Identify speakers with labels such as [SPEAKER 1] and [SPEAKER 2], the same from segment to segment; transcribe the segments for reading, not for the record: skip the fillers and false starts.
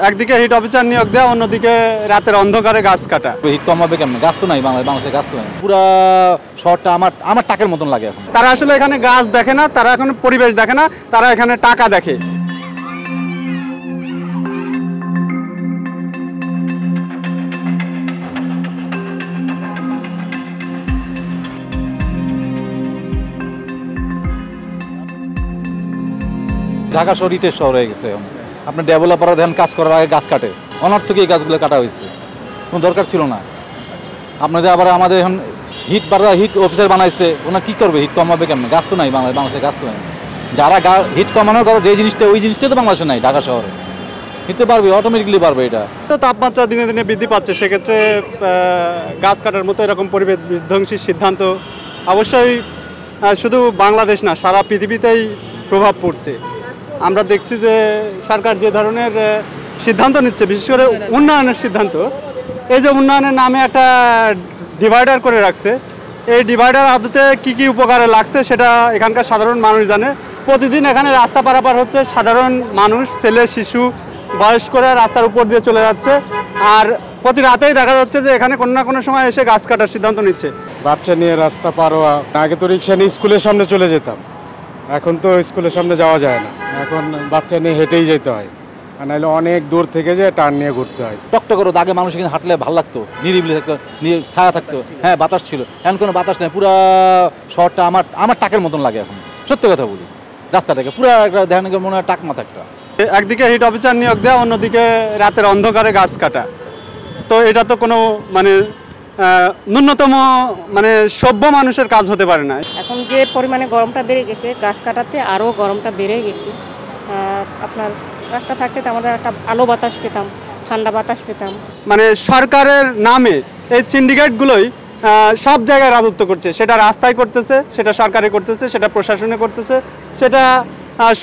[SPEAKER 1] একদিকে hit officer নিয়োগ দেওয়া, অন্যদিকে রাতের অন্ধকারে গাছ কাটা।
[SPEAKER 2] হিট কম হবে কেমন? গাছ তো নাই, বাংলাদেশে গাছ তো নাই। পুরো শহরটা আমার টাকার মতন লাগে এখন।
[SPEAKER 1] তারা আসলে এখানে গাছ দেখে না, তারা এখন পরিবেশ দেখে না, তারা এখানে টাকা দেখে।
[SPEAKER 2] ঢাকা শহর ইটের শহর হয়ে গেছে। আপনার ডেভেলপাররা দেখেন কাজ করার আগে গাছ কাটে, অনর্থক এই গাছগুলো কাটা হয়েছে, কোনো দরকার ছিল না। আপনাদের আবার আমাদের এখন হিট অফিসার বানাইছে, ওনার কী করবে? হিট কমাবে কেমন? গাছ তো নাই, বাংলাদেশে গাছ তো নাই। যারা হিট কমানোর কথা, যে জিনিসটা ওই জিনিসটা তো বাংলাদেশে নাই, ঢাকা শহরে নিতে পারবে, অটোমেটিকলি পারবে। এটা
[SPEAKER 1] তো তাপমাত্রা দিনে দিনে বৃদ্ধি পাচ্ছে, সেক্ষেত্রে গাছ কাটার মতো এরকম পরিবেশ বিধ্বংসী সিদ্ধান্ত অবশ্যই শুধু বাংলাদেশ না, সারা পৃথিবীতেই প্রভাব পড়ছে। আমরা দেখছি যে সরকার যে ধরনের সিদ্ধান্ত নিচ্ছে, বিশেষ করে উন্নয়নের সিদ্ধান্ত, এই যে উন্নয়নের নামে একটা ডিভাইডার করে রাখছে, এই ডিভাইডার আদতে কি কি উপকারে লাগছে সেটা এখানকার সাধারণ মানুষ জানে। প্রতিদিন এখানে রাস্তা পারাপার হচ্ছে, সাধারণ মানুষ, ছেলে শিশু বয়স্করা রাস্তার উপর দিয়ে চলে যাচ্ছে, আর প্রতি রাতেই দেখা যাচ্ছে যে এখানে কোনো না কোনো সময় এসে গাছ কাটার সিদ্ধান্ত নিচ্ছে।
[SPEAKER 3] বাচ্চা নিয়ে রাস্তা পার হওয়া, আগে তো রিক্সা নিয়ে স্কুলের সামনে চলে যেতাম, এখন তো স্কুলের সামনে যাওয়া যায় না, এখন বাচ্চা নিয়ে হেঁটেই যেতে হয়, আর নাহলে অনেক দূর থেকে যে টার্ন নিয়ে ঘুরতে হয়।
[SPEAKER 2] টকটক করে আগে মানুষ এখানে হাঁটলে ভালো লাগতো, নিরিবিলি থাকতো, ছায়া থাকতো, হ্যাঁ বাতাস ছিল। এখন কোনো বাতাস নেই, পুরো শহরটা আমার টাকের মতন লাগে এখন, সত্য কথা বলি। রাস্তাটাকে পুরো একটা দেখেন মনে হয় টাক মাথা একটা।
[SPEAKER 1] একদিকে হিট অফিসার নিয়োগ দেওয়া, অন্যদিকে রাতের অন্ধকারে গাছ কাটা। তো এটা তো কোনো ন্যূনতম সভ্য মানুষের কাজ হতে পারে না।
[SPEAKER 4] এখন যে পরিমাণে গরমটা বেড়ে গেছে, গাছ কাটাতে আরও গরমটা বেড়ে গেছে। আপনার রাস্তা থাকতে আমাদের একটা আলো বাতাস পেতাম, ঠান্ডা বাতাস পেতাম।
[SPEAKER 1] সরকারের নামে এই সিন্ডিকেটগুলোই সব জায়গায় রাজত্ব করছে, সেটা রাস্তায় করতেছে, সেটা সরকারে করতেছে, সেটা প্রশাসনে করতেছে, সেটা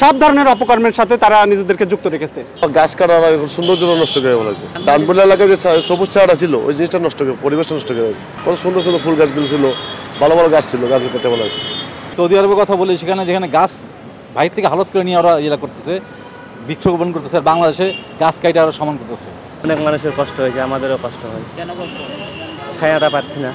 [SPEAKER 1] সব ধরনের অপকর্মের সাথে তারা নিজেদেরকে যুক্ত রেখেছে।
[SPEAKER 5] গাছ কাটার সৌন্দর্য নষ্ট করে বলেছে। ডানপুলা এলাকায় যে সবুজ চারা ছিল, ওই জিনিসটা নষ্ট করে, পরিবেশ নষ্ট করে গেছে। কত সুন্দর সুন্দর ফুল গাছগুলো ছিল, ভালো ভালো গাছ ছিল, গাছ কেটে বলা হয়েছে।
[SPEAKER 2] সৌদি আরবের কথা বলি, যেখানে গাছ বাইরে থেকে হালত করে নিয়ে ওরা ইয়ে করতেছে, বৃক্ষরোপণ করতেছে, আর বাংলাদেশে গাছ কাইটে আরও সমান করতেছে।
[SPEAKER 6] অনেক মানুষের কষ্ট হয়েছে, আমাদেরও কষ্ট হয়। কেন কষ্ট? ছায়াটা পাচ্ছি না,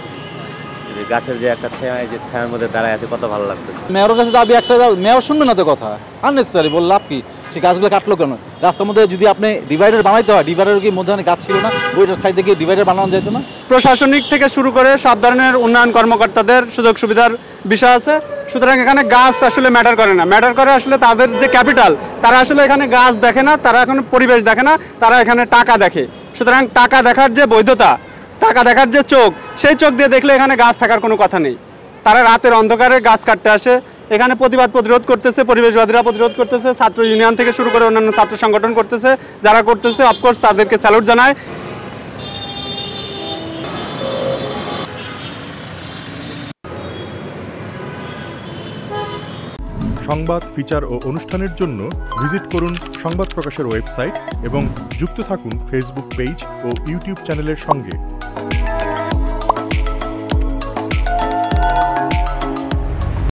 [SPEAKER 6] গাছের যে একটা ছায়া, এই যে ছায়ার মধ্যে দাঁড়ায় আছে, কত ভালো লাগতেছে।
[SPEAKER 2] মেয়রের কাছে দাবি একটা, মেয়র শুনবে না তো কথা, আননেসেসারি বল লাভ কি? সে গাছগুলো কাটলো কেন? রাস্তার মধ্যে যদি আপনি ডিভাইডার বানাইতে হয়, ডিভাইডারের কি মধ্যে গাছ ছিল না? ওইটার সাইড থেকে ডিভাইডার বানানো যেত না?
[SPEAKER 1] প্রশাসনিক থেকে শুরু করে সব ধরনের উন্নয়ন কর্মকর্তাদের সুযোগ সুবিধার বিষয় আছে। সুতরাং এখানে গাছ আসলে ম্যাটার করে না, ম্যাটার করে আসলে তাদের যে ক্যাপিটাল, তারা আসলে এখানে গাছ দেখে না, তারা এখন পরিবেশ দেখে না, তারা এখানে টাকা দেখে। সুতরাং টাকা দেখার যে বৈধতা, টাকা দেখার যে চোখ, সেই চোখ দিয়ে দেখলে এখানে গাছ থাকার কোনো কথা নেই। তারা রাতের অন্ধকারে গাছ কাটতে আসে, এখানে প্রতিরোধ করতেছে, পরিবেশবাদীরা প্রতিরোধ করতেছে, ছাত্র ইউনিয়ন থেকে শুরু করে অন্যান্য ছাত্র সংগঠন করতেছে। যারা করতেছে অফকোর্স তাদেরকে স্যালুট জানায়।
[SPEAKER 7] সংবাদ, ফিচার ও অনুষ্ঠানের জন্য ভিজিট করুন সংবাদ প্রকাশের ওয়েবসাইট এবং যুক্ত থাকুন ফেসবুক পেজ ও ইউটিউব চ্যানেলের সঙ্গে।